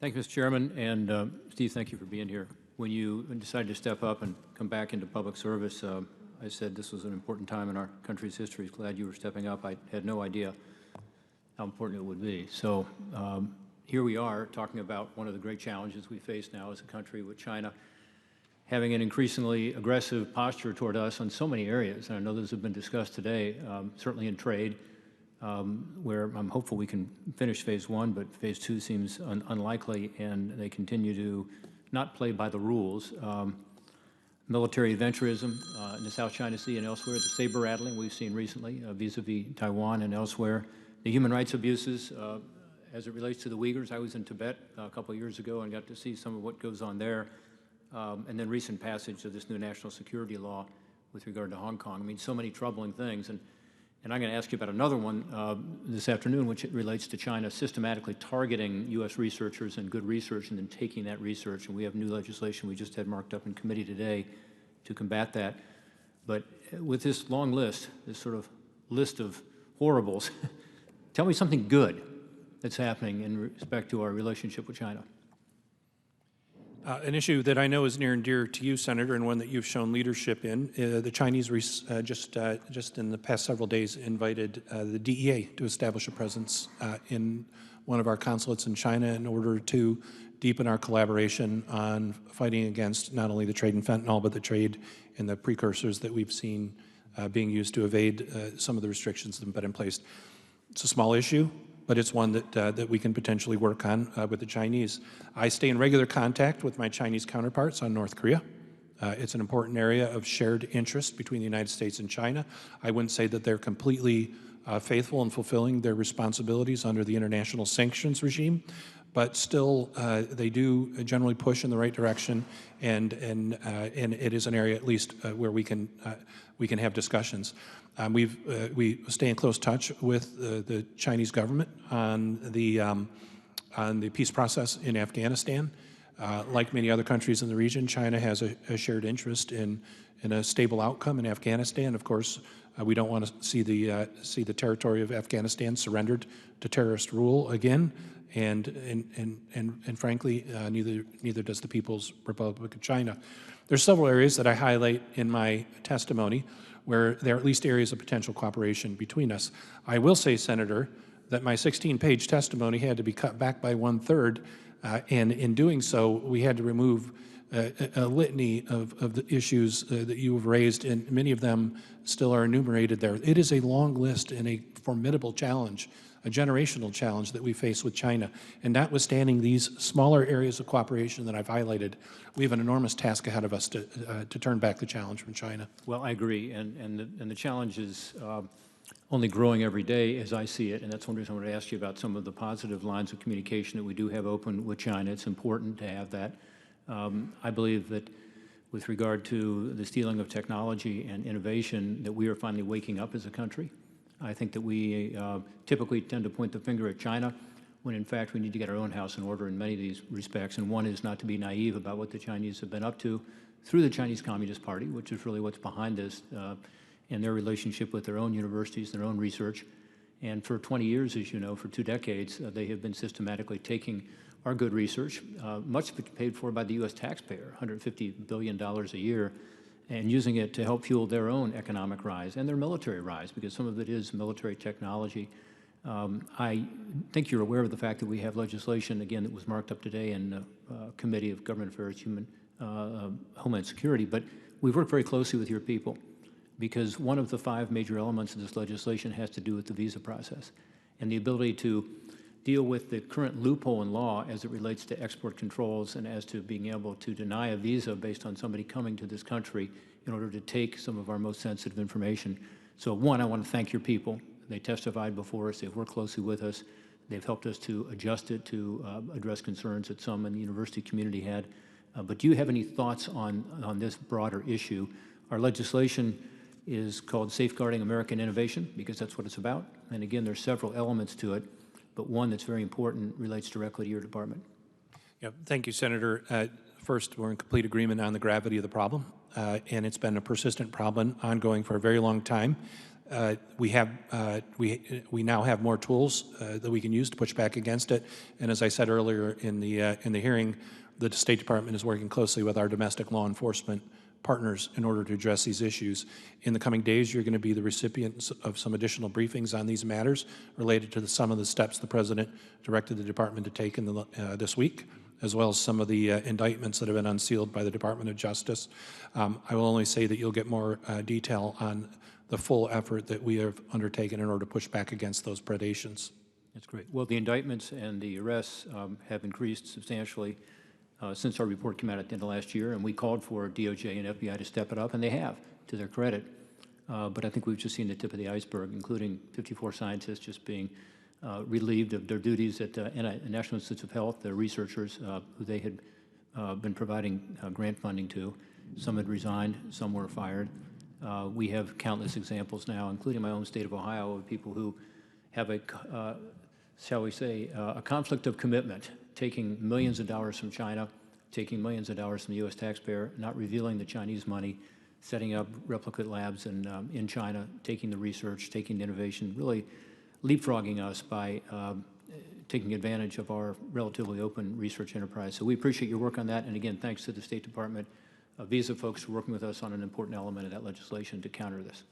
Thank you, Mr. Chairman, and Steve, thank you for being here. When you decided to step up and come back into public service, I said this was an important time in our country's history. Glad you were stepping up. I had no idea how important it would be. So here we are talking about one of the great challenges we face now as a country, with China having an increasingly aggressive posture toward us on so many areas. And I know those have been discussed today, certainly in trade, where I'm hopeful we can finish phase one, but phase two seems unlikely, and they continue to not play by the rules. Military adventurism in the South China Sea and elsewhere, the saber rattling we've seen recently vis-a-vis Taiwan and elsewhere, the human rights abuses as it relates to the Uyghurs. I was in Tibet a couple of years ago and got to see some of what goes on there, and then recent passage of this new national security law with regard to Hong Kong. I mean, so many troubling things. And I'm going to ask you about another one this afternoon, which relates to China systematically targeting U.S. researchers and good research and then taking that research. And we have new legislation we just had marked up in committee today to combat that. But with this long list, this sort of list of horribles, tell me something good that's happening in respect to our relationship with China. An issue that I know is near and dear to you, Senator, and one that you've shown leadership in. The Chinese just in the past several days invited the DEA to establish a presence in one of our consulates in China in order to deepen our collaboration on fighting against not only the trade in fentanyl, but the trade in the precursors that we've seen being used to evade some of the restrictions that have been in place. It's a small issue, but it's one that we can potentially work on with the Chinese. I stay in regular contact with my Chinese counterparts on North Korea. It's an important area of shared interest between the United States and China. I wouldn't say that they're completely faithful in fulfilling their responsibilities under the international sanctions regime, but still they do generally push in the right direction, and it is an area at least where we can have discussions. We stay in close touch with the Chinese government on the peace process in Afghanistan. Like many other countries in the region, China has a shared interest in a stable outcome in Afghanistan. Of course, we don't want to see the territory of Afghanistan surrendered to terrorist rule again, and frankly, neither does the People's Republic of China. There's several areas that I highlight in my testimony where there are at least areas of potential cooperation between us. I will say, Senator, that my 16-page testimony had to be cut back by 1/3, and in doing so, we had to remove a litany of the issues that you have raised, and many of them still are enumerated there. It is a long list and a formidable challenge, a generational challenge that we face with China. And notwithstanding these smaller areas of cooperation that I've highlighted, we have an enormous task ahead of us to turn back the challenge from China. Well, I agree, and the challenge is only growing every day as I see it, and that's one reason I wanted to ask you about some of the positive lines of communication that we do have open with China. It's important to have that. I believe that with regard to the stealing of technology and innovation, that we are finally waking up as a country. I think that we typically tend to point the finger at China when in fact we need to get our own house in order in many of these respects. And one is not to be naive about what the Chinese have been up to through the Chinese Communist Party, which is really what's behind this, and their relationship with their own universities, their own research. And for 20 years, as you know, for 2 decades, they have been systematically taking our good research, much of it paid for by the U.S. taxpayer, $150 billion a year, and using it to help fuel their own economic rise and their military rise, because some of it is military technology. I think you're aware of the fact that we have legislation, again, that was marked up today in the Committee of Government Affairs, Homeland Security, but we've worked very closely with your people, because one of the 5 major elements of this legislation has to do with the visa process and the ability to deal with the current loophole in law as it relates to export controls and as to being able to deny a visa based on somebody coming to this country in order to take some of our most sensitive information. So one, I want to thank your people. They testified before us. They've worked closely with us. They've helped us to adjust it to address concerns that some in the university community had. But do you have any thoughts on this broader issue? Our legislation is called Safeguarding American Innovation, because that's what it's about. And again, there's several elements to it, but one that's very important relates directly to your department. Yeah, thank you, Senator. First, we're in complete agreement on the gravity of the problem, and it's been a persistent problem ongoing for a very long time. we now have more tools that we can use to push back against it. And as I said earlier in the hearing, the State Department is working closely with our domestic law enforcement partners in order to address these issues. In the coming days, you're going to be the recipients of some additional briefings on these matters related to some of the steps the President directed the Department to take in this week, as well as some of the indictments that have been unsealed by the Department of Justice. I will only say that you'll get more detail on the full effort that we have undertaken in order to push back against those predations. That's great. Well, the indictments and the arrests have increased substantially since our report came out at the end of last year, and we called for DOJ and FBI to step it up, and they have, to their credit. But I think we've just seen the tip of the iceberg, including 54 scientists just being relieved of their duties at the National Institutes of Health, the researchers who they had been providing grant funding to. Some had resigned, some were fired. We have countless examples now, including my own state of Ohio, of people who have a, shall we say, a conflict of commitment, taking millions of dollars from China, taking millions of dollars from the U.S. taxpayer, not revealing the Chinese money, setting up replicate labs in China, taking the research, taking the innovation, really leapfrogging us by taking advantage of our relatively open research enterprise. So we appreciate your work on that. And again, thanks to the State Department, Visa folks for working with us on an important element of that legislation to counter this.